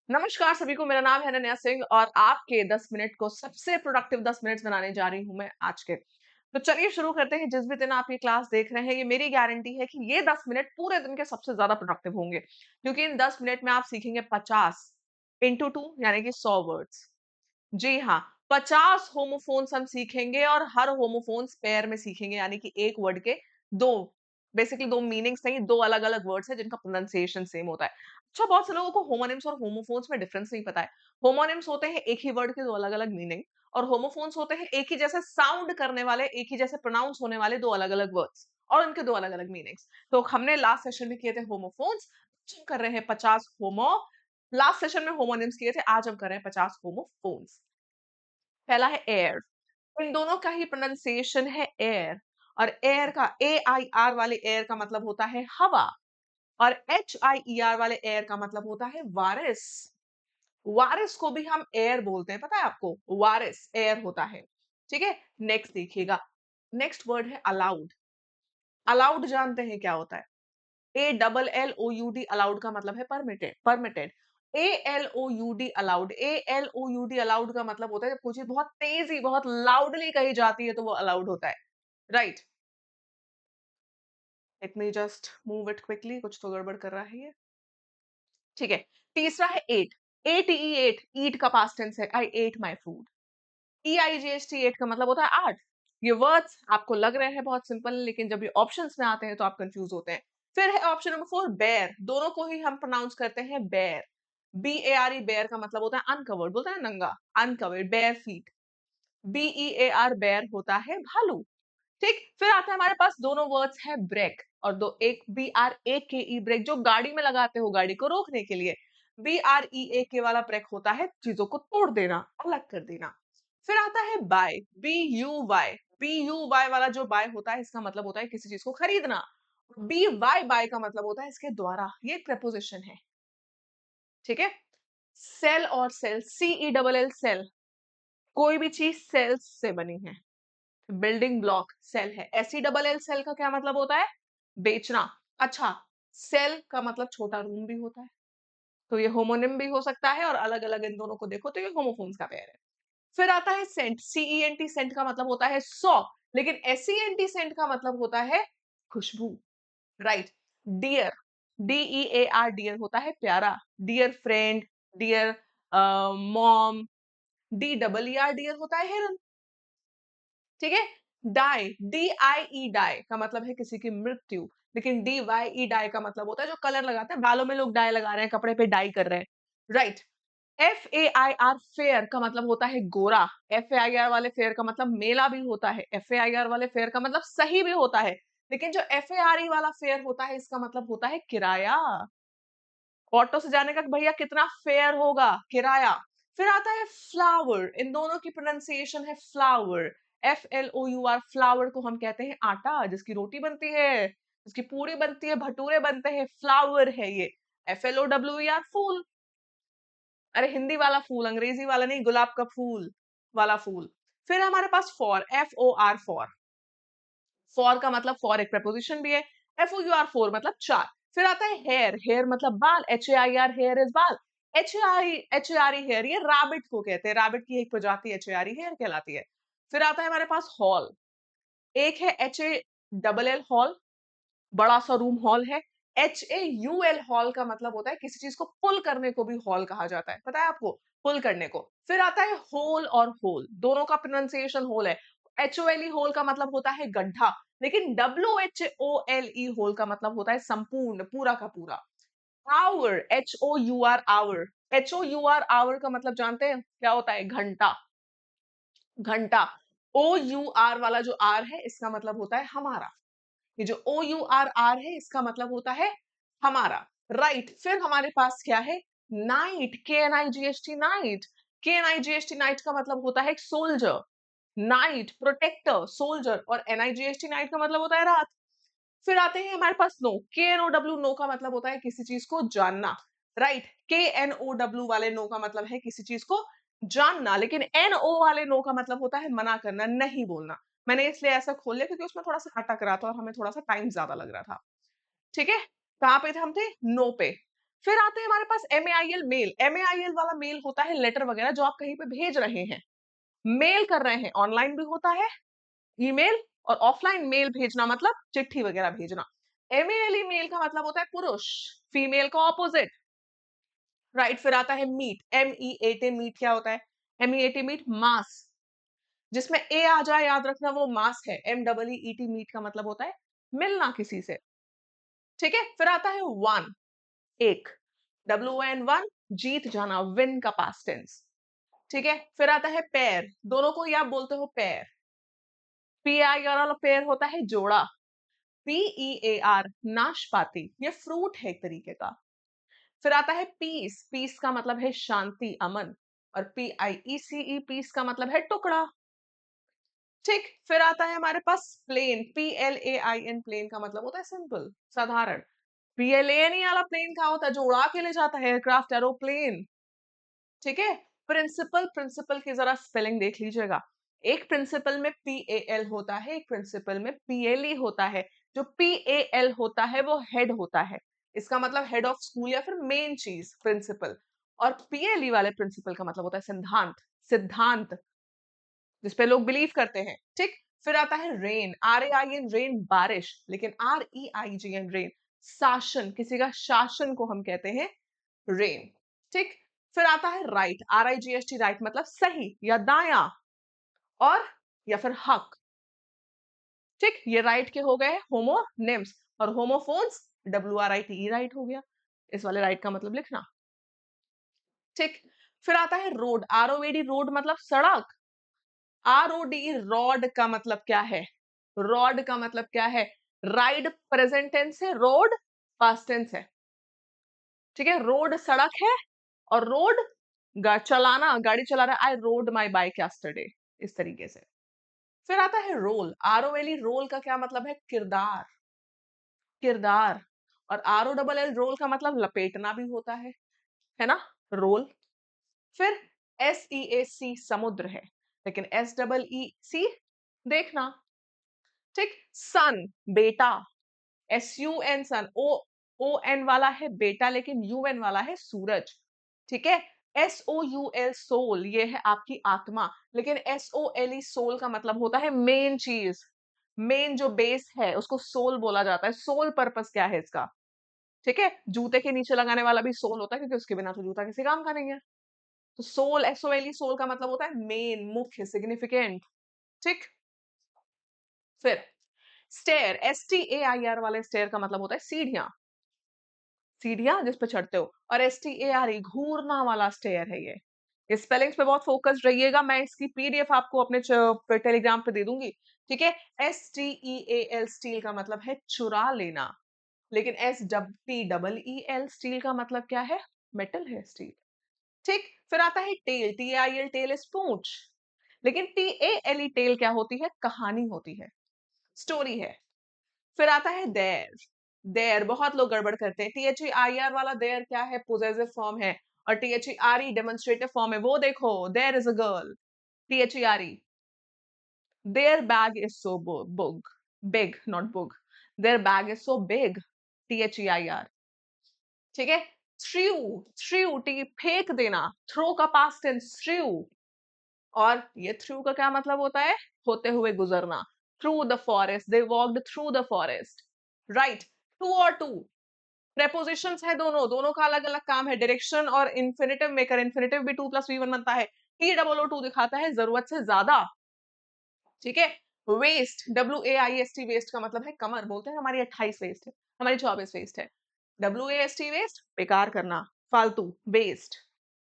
नमस्कार सभी को, मेरा नाम है अनन्या सिंह और आपके 10 मिनट को सबसे प्रोडक्टिव 10 मिनट्स बनाने जा रही हूँ मैं आज के। तो चलिए शुरू करते हैं। जिस भी दिन आप ये क्लास देख रहे हैं, ये मेरी गारंटी है कि ये 10 मिनट पूरे दिन के सबसे ज़्यादा प्रोडक्टिव होंगे। क्योंकि इन 10 मिनट में आप सीखेंगे 50 इंटू 2 यानी कि 100 वर्ड्स। जी हाँ, 50 होमोफोन्स हम सीखेंगे और हर होमोफोन्स पेयर में सीखेंगे यानी कि एक वर्ड के 2 बेसिकली 2 मीनिंग्स नहीं, 2 अलग-अलग वर्ड्स हैं जिनका प्रोनंसिएशन सेम होता है। अच्छा, बहुत से लोगों को होमोनिम्स और होमोफोन्स में डिफरेंस नहीं पता है। होमोनिम्स होते हैं एक ही वर्ड के 2 अलग-अलग मीनिंग और होमोफोन्स होते हैं एक ही जैसे साउंड करने वाले, एक ही जैसे प्रोनाउंस होने वाले 2 अलग-अलग वर्ड्स और उनके 2 अलग-अलग मीनिंग्स। तो हमने लास्ट सेशन में किए थे होमोफोन्स, आज हम कर रहे हैं 50 होमो लास्ट सेशन में होमोनिम्स किए थे, आज हम कर रहे हैं 50 होमोफोन्स। पहला है एयर। इन दोनों का ही प्रोनाउंसिएशन है एयर और एयर का AIR वाले एयर का मतलब होता है हवा और HIER वाले एयर का मतलब होता है वारिस। वारिस को भी हम एयर बोलते हैं, पता है आपको? वारिस एयर होता है। ठीक है, नेक्स्ट देखिएगा। नेक्स्ट वर्ड है अलाउड। अलाउड जानते हैं क्या होता है? ALLOUD अलाउड का मतलब है permitted permitted. ALOUD allowed ALOUD allowed का मतलब होता है जब कोई चीज बहुत तेजी बहुत लाउडली कही जाती है तो वो अलाउड होता है, right. Let me just move it quickly, कुछ तो गड़बड़ कर रहा है ये। ठीक है, तीसरा है एट। एट ईट का पास्ट टेंस है, I ate my food. EIGHT eight का मतलब होता है आठ। ये वर्ड्स आपको लग रहे हैं बहुत सिंपल, लेकिन जब ये ऑप्शंस में आते हैं तो आप कंफ्यूज होते हैं। फिर है ऑप्शन नंबर 4 बेयर। दोनों को ही हम प्रोनाउंस करते हैं बेयर। BARE बेयर का मतलब होता है अनकवर्ड, बोलता है नंगा, uncovered, bare feet. BEAR bear होता है भालू। ठीक, फिर आता है हमारे पास दोनों वर्ड्स है ब्रेक और दो, एक BRAKE ब्रेक जो गाड़ी में लगाते हो गाड़ी को रोकने के लिए। BREAK वाला ब्रेक होता है चीजों को तोड़ देना, अलग कर देना। फिर आता है बाय, BUY वाला जो बाय होता है इसका मतलब होता है किसी चीज को खरीदना। BY बाय का मतलब होता है इसके द्वारा, ये प्रपोजिशन है। ठीक है, सेल और सेल, CELL सेल, कोई भी चीज सेल्स से बनी है। बिल्डिंग ब्लॉक सेल है। SELL सेल का क्या मतलब होता है? बेचना। अच्छा, सेल का मतलब छोटा रूम भी होता है, तो ये होमोनिम भी हो सकता है और अलग अलग इन दोनों को देखो तो ये होमोफोन्स का पेयर है। फिर आता है सेंट। CENT सेंट का मतलब होता है 100, लेकिन SENT सेंट का मतलब होता है खुशबू, राइट। डियर, DEAR डियर होता है प्यारा। Dear friend, dear mom. DEER deer होता है हिरन। ठीक है, डाई, DIE डाई का मतलब है किसी की मृत्यु, लेकिन DYE डाई का मतलब होता है जो कलर लगाते हैं, बालों में लोग डाई लगा रहे हैं, कपड़े पे डाई कर रहे हैं, राइट। FAIR फेयर का मतलब होता है गोरा। FAIR वाले फेयर का मतलब मेला भी होता है। FAIR वाले फेयर का मतलब सही भी होता है, लेकिन जो FARE वाला फेयर होता है इसका मतलब होता है किराया। ऑटो से जाने का भैया कितना फेयर होगा, किराया। फिर आता है फ्लावर। इन दोनों की प्रोनाउंसिएशन है फ्लावर। FLOUR, फ्लावर को हम कहते हैं आटा जिसकी रोटी बनती है, जिसकी पूरी बनती है, भटूरे बनते हैं, फ्लावर है ये। FLOWER फूल। अरे हिंदी वाला फूल, अंग्रेजी वाला नहीं, गुलाब का फूल वाला फूल। फिर हमारे पास फॉर, FOR फॉर। फॉर का मतलब फॉर एक प्रपोजिशन भी है। FOUR मतलब चार। फिर आता है हेयर। हेयर मतलब बाल। HAIR हेयर इज बाल। HARE हेयर, ये रैबिट को कहते हैं, रैबिट की एक प्रजाति HARE हेयर कहलाती है। फिर आता है हमारे पास हॉल। एक है HALL हॉल, बड़ा सा रूम हॉल है। HAUL हॉल का मतलब होता है किसी चीज को पुल करने को भी हॉल कहा जाता है, पता है आपको? पुल करने को। फिर आता है होल और होल, दोनों का प्रोनाउंसिएशन होल है। HOLE होल का मतलब होता है गड्ढा, लेकिन WHOLE होल का मतलब होता है संपूर्ण, पूरा का पूरा। Hour, HOUR hour, HOUR hour का मतलब जानते हैं क्या होता है? घंटा, घंटा। OUR वाला जो आर है इसका मतलब होता है हमारा। ये जो OUR है इसका मतलब होता है हमारा, राइट। फिर हमारे पास क्या है? Night, KNIGHT night. KNIGHT night का मतलब होता है सोल्जर, नाइट प्रोटेक्टर, सोल्जर। और NIGHT नाइट का मतलब होता है रात। फिर आते हैं हमारे पास नो। KNOW नो का मतलब होता है किसी चीज को जानना, राइट। KNOW वाले नो का मतलब है किसी चीज को जानना, लेकिन NO वाले नो का मतलब होता है मना करना, नहीं बोलना। मैंने इसलिए ऐसा खोल लिया क्योंकि उसमें थोड़ा सा अटक रहा था और हमें थोड़ा सा टाइम ज्यादा लग रहा था। ठीक है, कहाँ पे थे हम? थे नो पे। फिर आते हैं हमारे पास MAIL मेल। MAIL वाला मेल होता है लेटर वगैरह जो आप कहीं पे भेज रहे हैं, मेल कर रहे हैं, ऑनलाइन भी होता है ईमेल, और ऑफलाइन मेल भेजना मतलब चिट्ठी वगैरह भेजना। MALE मेल का मतलब होता है पुरुष, फीमेल का ऑपोजिट, राइट। फिर आता है मीट, MEAT मीट क्या होता है? MEAT मीट मास, जिसमें ए आ जाए याद रखना वो मास है। MEET मीट का मतलब होता है मिलना किसी से, ठीक है। फिर आता है वन, एक, WON, जीत जाना, विन का पास्ट टेंस, ठीक है। फिर आता है पेयर, दोनों को ही आप बोलते हो पेयर। PIR वाला पेयर होता है जोड़ा। PEAR नाशपाती, ये फ्रूट है एक तरीके का। फिर आता है पीस, पीस का मतलब है शांति, अमन, और PIECE पीस का मतलब है टुकड़ा, ठीक। फिर आता है हमारे पास प्लेन, PLAIN प्लेन का मतलब होता है सिंपल, साधारण। PLANE वाला प्लेन क्या होता है? जो उड़ा के ले जाता है, एयरक्राफ्ट, एरोप्लेन, ठीक है। प्रिंसिपल, प्रिंसिपल की जरा स्पेलिंग देख लीजिएगा। एक प्रिंसिपल में PAL होता है, एक प्रिंसिपल में PLE होता है। जो PAL होता है वो हेड होता है, इसका मतलब हेड ऑफ स्कूल या फिर मेन चीज, प्रिंसिपल। और PLE वाले प्रिंसिपल का मतलब होता है सिद्धांत, सिद्धांत जिसपे लोग बिलीव करते हैं, ठीक। फिर आता है रेन, RAIN रेन बारिश, लेकिन REIGN रेन शासन, किसी का शासन को हम कहते हैं रेन, ठीक। फिर आता है राइट, RIGHT राइट मतलब सही या दाया, और या फिर हक, ठीक। ये राइट के हो गए होमोनिम्स, और होमोफोन्स WRITE राइट हो गया। इस वाले राइट का मतलब लिखना, ठीक। फिर आता है रोड, ROAD रोड मतलब सड़क। ROD रॉड का मतलब क्या है? रॉड का मतलब क्या है? राइड प्रेजेंट टेंस है, रोड पास्ट टेंस है, ठीक है। रोड सड़क है, और रोड चलाना, गाड़ी चला रहा है, आई रोड माई बाइक यस्टरडे, इस तरीके से। फिर आता है रोल, ROLE रोल का क्या मतलब है? किरदार, किरदार। और ROLL रोल का मतलब लपेटना भी होता है ना, रोल। फिर SEAC समुद्र है, लेकिन SEEC देखना, ठीक। सन बेटा, SUN सन, ON वाला है बेटा, लेकिन UN वाला है सूरज, ठीक है। SOUL सोल, ये है आपकी आत्मा, लेकिन SOLE सोल का मतलब होता है मेन चीज, मेन जो बेस है उसको सोल बोला जाता है। सोल पर्पस क्या है इसका, ठीक है। जूते के नीचे लगाने वाला भी सोल होता है, क्योंकि उसके बिना तो जूता किसी काम का नहीं है। तो सोल, SOLE सोल का मतलब होता है मेन, मुख्य, सिग्निफिकेंट, ठीक। फिर स्टेयर, STAIR वाले स्टेयर का मतलब होता है सीढ़ियां, सीढ़ियां जिस पे चढ़ते हो। और STARE घूरना वाला स्टेयर है ये स्पेलिंग्स पे बहुत फोकस रहिएगा, मैं इसकी PDF आपको अपने टेलीग्राम पे दे दूंगी, ठीक है। STEAL स्टील का मतलब है चुरा लेना, लेकिन STEEL स्टील का मतलब क्या है? मेटल है, स्टील, ठीक। फिर आता है टेल, TAIL टेल इज पूंछ, लेकिन TALE टेल क्या होती है? कहानी होती है, स्टोरी है। फिर आता है देयर, देयर बहुत लोग गड़बड़ करते हैं। THEIR वाला देयर क्या है? पोजेसिव फॉर्म है, और THERE डेमोन्स्ट्रेटिव फॉर्म है, वो देखो, there is a girl, THERE। Their bag is so bug, big not bug, their bag is so big, THEIR, ठीक है। थ्रू, थ्रू टी फेंक देना, थ्रो का पास्ट टेंस थ्रू, और ये थ्रू का क्या मतलब होता है? होते हुए गुजरना। Through the forest, they walked through the forest, right. To और टू प्रेपोजिशंस है, दोनों, दोनों का अलग अलग काम है, डायरेक्शन और इन्फिनेटिव मेकर, इन्फिनेटिव भी 2+V1 बनता है। TOO दिखाता है जरूरत से ज्यादा, ठीक है। वेस्ट, WAIST वेस्ट का मतलब है कमर, बोलते हैं हमारी 28 वेस्ट है, हमारी 24 वेस्ट है। WAST वेस्ट बेकार करना, फालतू, वेस्ट,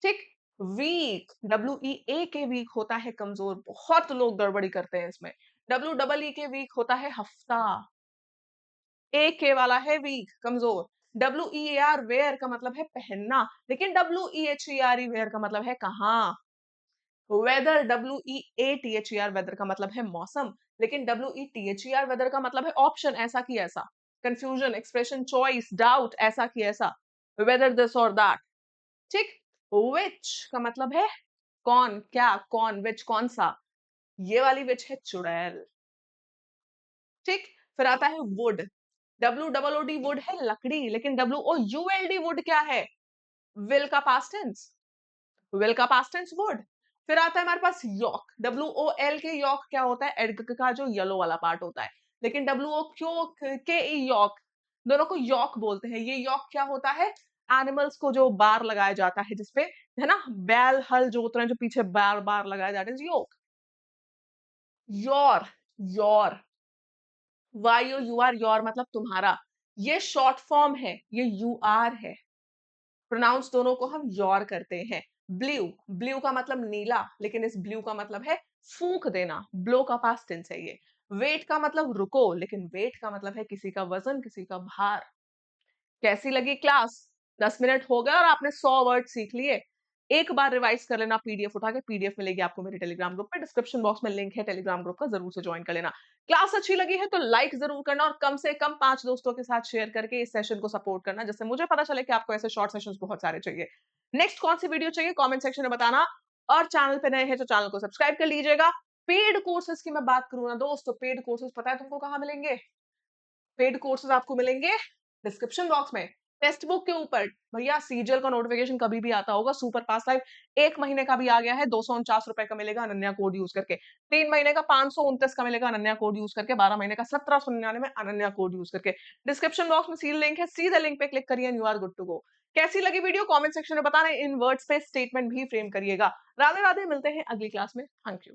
ठीक। वीक, WEA के वीक होता है कमजोर, बहुत लोग गड़बड़ी करते हैं इसमें। WEE के वीक होता है हफ्ता, AK वाला है वीक, कमजोर। WEAR वेयर का मतलब है पहनना, लेकिन WEHERE वेयर का मतलब है कहाँ? वेदर, WEATHER वेदर का मतलब है मौसम, लेकिन WETHER वेदर का मतलब है ऑप्शन, ऐसा की ऐसा, कंफ्यूजन, एक्सप्रेशन, चॉइस, डाउट, ऐसा की ऐसा, वेदर दिस और दैट, ठीक। विच का मतलब है कौन, क्या, कौन, विच कौन सा, ये वाली विच है चुड़ैल, ठीक। फिर आता है वुड, WOOD वुड है लकड़ी, लेकिन WOULD वुड क्या है? विल का पास्ट टेंस, विल का पास्ट टेंस वुड। फिर आता है हमारे पास यॉक, WOL के यॉक क्या होता है? एग का जो येलो वाला पार्ट होता है। लेकिन WOQ के यॉक, दोनों को यॉक बोलते हैं। ये यॉक क्या होता है? एनिमल्स को जो बार लगाया जाता है जिसपे, है ना, बैल हल जोत रहे हैं, जो पीछे बार बार लगाया जाता है, योक। योर, योर, YOUR, योर मतलब तुम्हारा। ये शॉर्ट फॉर्म है, ये UR है। प्रोनाउंस दोनों को हम योर करते हैं। ब्लू, ब्लू का मतलब नीला, लेकिन इस ब्लू का मतलब है फूंक देना, ब्लो का पास्ट टेंस है ये। वेट का मतलब रुको, लेकिन वेट का मतलब है किसी का वजन, किसी का भार। कैसी लगी क्लास? 10 मिनट हो गए और आपने 100 वर्ड सीख लिए। एक बार रिवाइज कर लेना, पीडीएफ उठा के, पीडीएफ मिलेगी आपको मेरे टेलीग्राम ग्रुप पे, डिस्क्रिप्शन बॉक्स में लिंक है टेलीग्राम ग्रुप का, जरूर से ज्वाइन कर लेना। क्लास अच्छी लगी है तो लाइक जरूर करना और कम से कम 5 दोस्तों के साथ शेयर करके इस सेशन को सपोर्ट करना, जिससे मुझे पता चले कि आपको ऐसे शॉर्ट सेशंस बहुत सारे चाहिए। नेक्स्ट कौन सी वीडियो चाहिए कमेंट सेक्शन में बताना, और चैनल पे नए हैं तो चैनल को सब्सक्राइब कर लीजिएगा। पेड कोर्सेज की मैं बात करूँ ना दोस्तों, पेड कोर्सेज पता है तुमको कहाँ मिलेंगे? पेड कोर्सेज आपको मिलेंगे डिस्क्रिप्शन बॉक्स में, टेक्स्ट बुक के ऊपर। भैया सीजीएल का नोटिफिकेशन कभी भी आता होगा, सुपर फास्ट लाइव 1 महीने का भी आ गया है, 249 रुपए का मिलेगा अनन्या कोड यूज करके। 3 महीने का 529 का मिलेगा अनन्या कोड यूज करके। 12 महीने का 1799 में अनन्या कोड यूज करके। डिस्क्रिप्शन बॉक्स में सी लिंक है, सीधे लिंक पे क्लिक करिए, you are good to go. कैसी लगी वीडियो कमेंट सेक्शन में बताना, इन वर्ड्स पे स्टेटमेंट भी फ्रेम करिएगा। राधे राधे, मिलते हैं अगली क्लास में। Thank you.